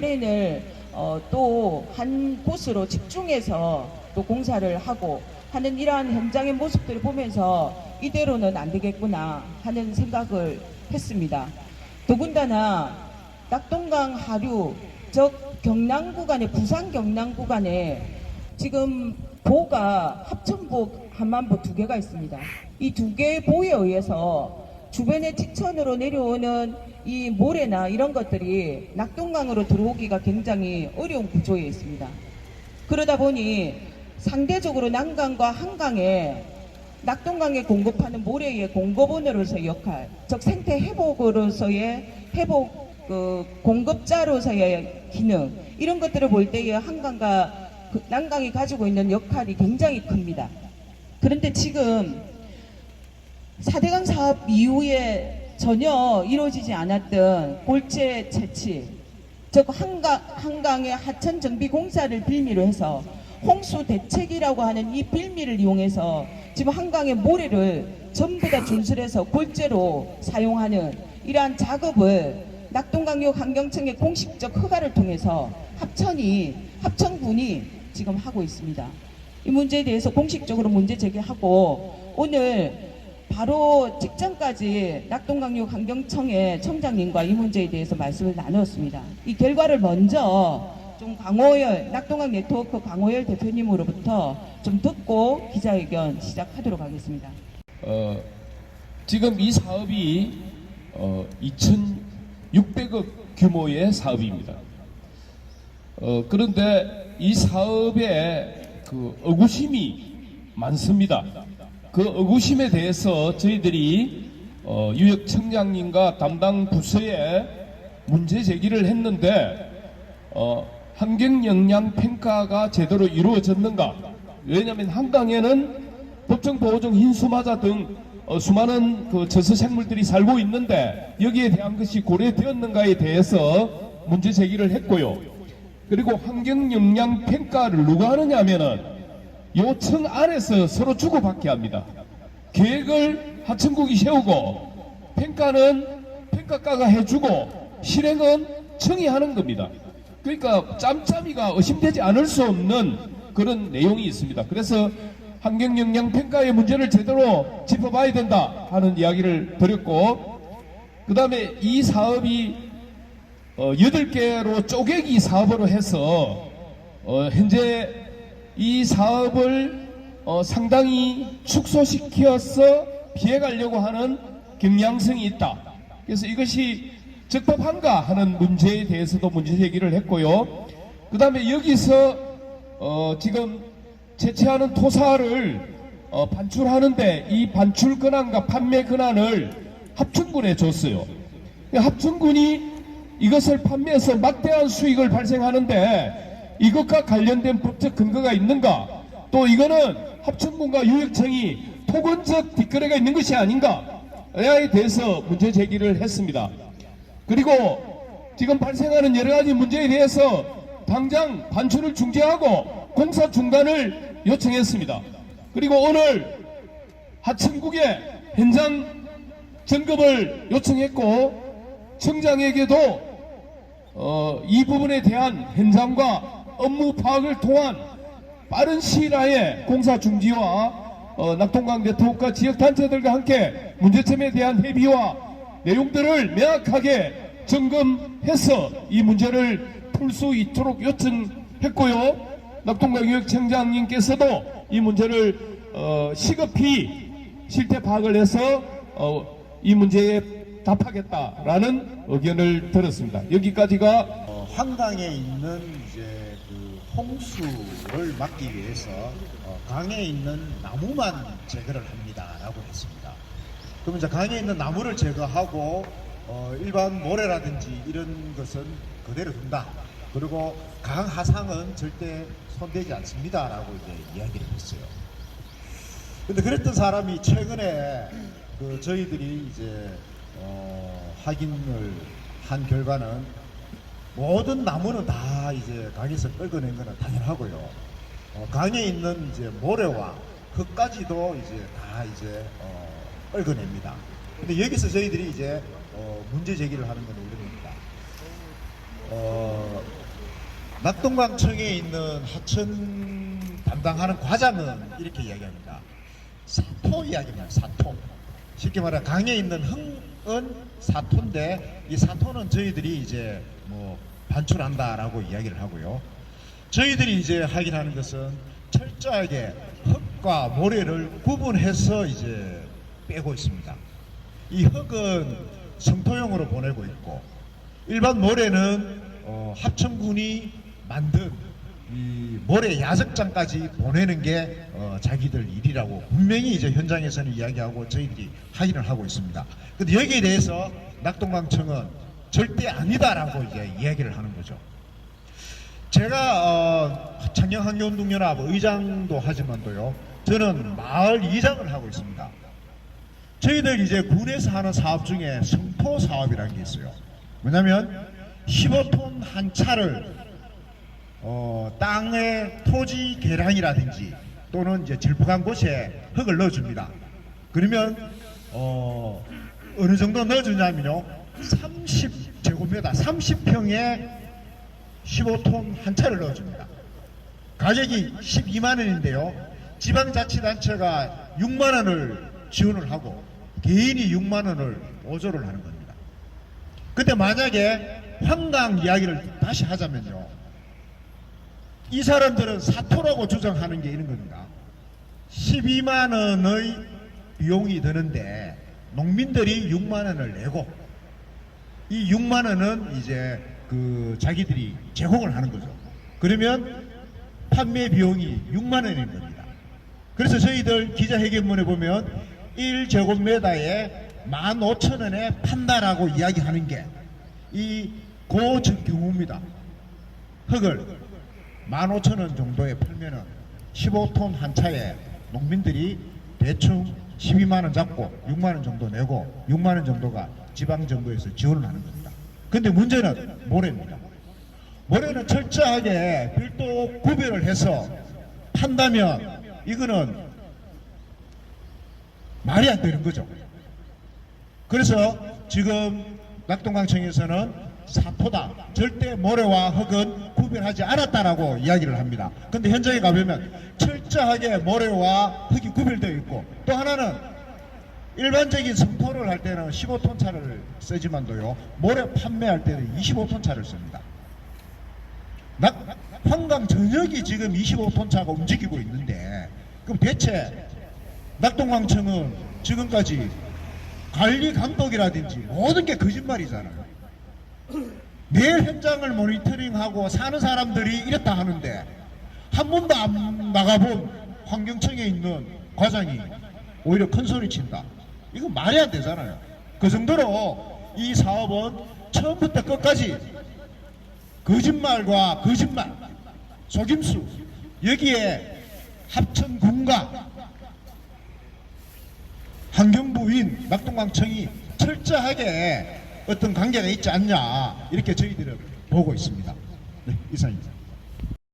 드레인을 또 한 곳으로 집중해서 또 공사를 하고 하는 이러한 현장의 모습들을 보면서 이대로는 안 되겠구나 하는 생각을 했습니다. 더군다나 낙동강 하류, 즉 경남 구간에, 부산 경남 구간에 지금 보가 합천보, 한만보 두 개가 있습니다. 이 두 개의 보에 의해서 주변의 지천으로 내려오는 이 모래나 이런 것들이 낙동강으로 들어오기가 굉장히 어려운 구조에 있습니다. 그러다 보니 상대적으로 남강과 한강에 낙동강에 공급하는 모래의 공급원으로서의 역할, 즉 생태 회복으로서의 회복 공급자로서의 기능, 이런 것들을 볼 때에 한강과 남강이 가지고 있는 역할이 굉장히 큽니다. 그런데 지금 4대강 사업 이후에 전혀 이루어지지 않았던 골재 채취, 즉 한강의 하천 정비 공사를 빌미로 해서 홍수 대책이라고 하는 이 빌미를 이용해서 지금 한강의 모래를 전부 다 준술해서 골재로 사용하는 이러한 작업을 낙동강역 환경청의 공식적 허가를 통해서 합천군이 지금 하고 있습니다. 이 문제에 대해서 공식적으로 문제 제기하고 오늘 바로 직전까지 낙동강역 환경청의 청장님과 이 문제에 대해서 말씀을 나누었습니다. 이 결과를 먼저 좀 강호열, 낙동강 네트워크 강호열 대표님으로부터 좀 듣고 기자회견 시작하도록 하겠습니다. 지금 이 사업이 2,600억 규모의 사업입니다. 그런데 이 사업에 그 의구심이 많습니다. 그 의구심에 대해서 저희들이 유역청장님과 담당 부서에 문제 제기를 했는데 환경영향 평가가 제대로 이루어졌는가? 왜냐하면 한강에는 법정보호종 흰수마자 등 수많은 그 저서생물들이 살고 있는데 여기에 대한 것이 고려되었는가에 대해서 문제 제기를 했고요. 그리고 환경영향 평가를 누가 하느냐 하면은 요청 안에서 서로 주고받게 합니다. 계획을 하천국이 세우고 평가는 평가가가 해주고 실행은 청이 하는 겁니다. 그러니까 짬짬이가 의심되지 않을 수 없는 그런 내용이 있습니다. 그래서 환경영향평가의 문제를 제대로 짚어봐야 된다 하는 이야기를 드렸고, 그 다음에 이 사업이 8개로 쪼개기 사업으로 해서 현재 이 사업을 상당히 축소시켜서 피해가려고 하는 경향성이 있다. 그래서 이것이 적법한가 하는 문제에 대해서도 문제 제기를 했고요. 그 다음에 여기서 지금 채취하는 토사를 반출하는데 이 반출 권한과 판매 권한을 합천군에 줬어요. 합천군이 이것을 판매해서 막대한 수익을 발생하는데 이것과 관련된 법적 근거가 있는가? 또 이거는 합천군과 유역청이 토건적 뒷거래가 있는 것이 아닌가에 대해서 문제 제기를 했습니다. 그리고 지금 발생하는 여러 가지 문제에 대해서 당장 반출을 중지하고 공사 중단을 요청했습니다. 그리고 오늘 하천국에 현장 점검을 요청했고 청장에게도 이 부분에 대한 현장과 업무 파악을 통한 빠른 시일 안에 공사 중지와 낙동강 네트워크와 지역단체들과 함께 문제점에 대한 협의와 내용들을 명확하게 점검해서 이 문제를 풀 수 있도록 요청했고요. 낙동강 유역청장님께서도 이 문제를 시급히 실태 파악을 해서 이 문제에 답하겠다라는 의견을 들었습니다. 여기까지가 한강에 있는 이제 그 홍수를 막기 위해서 강에 있는 나무만 제거를 합니다라고 했습니다. 그럼 이제 강에 있는 나무를 제거하고 일반 모래라든지 이런 것은 그대로 둔다. 그리고 강 하상은 절대 손대지 않습니다라고 이제 이야기를 했어요. 근데 그랬던 사람이 최근에 그 저희들이 이제 확인을 한 결과는 모든 나무는 다 이제 강에서 끌어낸 거는 당연하고요. 강에 있는 이제 모래와 흙까지도 이제 다 이제 끌어냅니다. 근데 여기서 저희들이 이제 문제 제기를 하는 건 이런 겁니다. 낙동강청에 있는 하천 담당하는 과장은 이렇게 이야기합니다. 사토 이야기만 사토. 쉽게 말해 강에 있는 흥은 사토인데 이 사토는 저희들이 이제 뭐 반출한다라고 이야기를 하고요. 저희들이 이제 하긴 하는 것은 철저하게 흙과 모래를 구분해서 이제 빼고 있습니다. 이 흙은 성토용으로 보내고 있고 일반 모래는 합천군이 만든 이 모래 야적장까지 보내는 게 자기들 일이라고 분명히 이제 현장에서는 이야기하고 저희들이 확인을 하고 있습니다. 근데 여기에 대해서 낙동강청은 절대 아니다라고 이제 이야기를 하는 거죠. 제가 창녕환경운동연합 의장도 하지만도요, 저는 마을 이장을 하고 있습니다. 저희들 이제 군에서 하는 사업 중에 성토 사업이라는 게 있어요. 뭐냐면 15톤 한 차를 땅에 토지 개량이라든지 또는 이제 질퍽한 곳에 흙을 넣어줍니다. 그러면 어느 정도 넣어주냐면요, 30제곱미터 30평에 15톤 한 차를 넣어줍니다. 가격이 12만 원인데요. 지방자치단체가 6만 원을 지원을 하고 개인이 6만 원을 보조를 하는 겁니다. 근데 만약에 환강 이야기를 다시 하자면요, 이 사람들은 사토라고 주장하는 게 이런 겁니다. 12만 원의 비용이 드는데 농민들이 6만 원을 내고 이 6만 원은 이제 자기들이 제공을 하는 거죠. 그러면 판매 비용이 6만 원인 겁니다. 그래서 저희들 기자회견문에 보면 1제곱미터에 15,000원에 판다라고 이야기하는 게 이 고적경우입니다. 흙을 15,000원 정도에 팔면은 15톤 한 차에 농민들이 대충 12만 원 잡고 6만 원 정도 내고 6만 원 정도가 지방정부에서 지원을 하는 겁니다. 근데 문제는 모래입니다. 모래는 철저하게 별도 구별을 해서 판다면 이거는 말이 안 되는 거죠. 그래서 지금 낙동강청에서는 사토다, 절대 모래와 흙은 구별하지 않았다라고 이야기를 합니다. 근데 현장에 가보면 철저하게 모래와 흙이 구별되어 있고, 또 하나는 일반적인 성토를 할 때는 15톤 차를 쓰지만도요, 모래 판매할 때는 25톤 차를 씁니다. 환강 전역이 지금 25톤 차가 움직이고 있는데, 그럼 대체 낙동강청은 지금까지 관리 감독이라든지 모든 게 거짓말이잖아요. 매일 현장을 모니터링하고 사는 사람들이 이랬다 하는데 한 번도 안 나가본 환경청에 있는 과장이 오히려 큰 소리 친다. 이거 말이 안 되잖아요. 그 정도로 이 사업은 처음부터 끝까지 거짓말과 거짓말, 속임수, 여기에 합천군과 환경부인 낙동강청이 철저하게 어떤 관계가 있지 않냐, 이렇게 저희들은 보고 있습니다. 네, 이상입니다.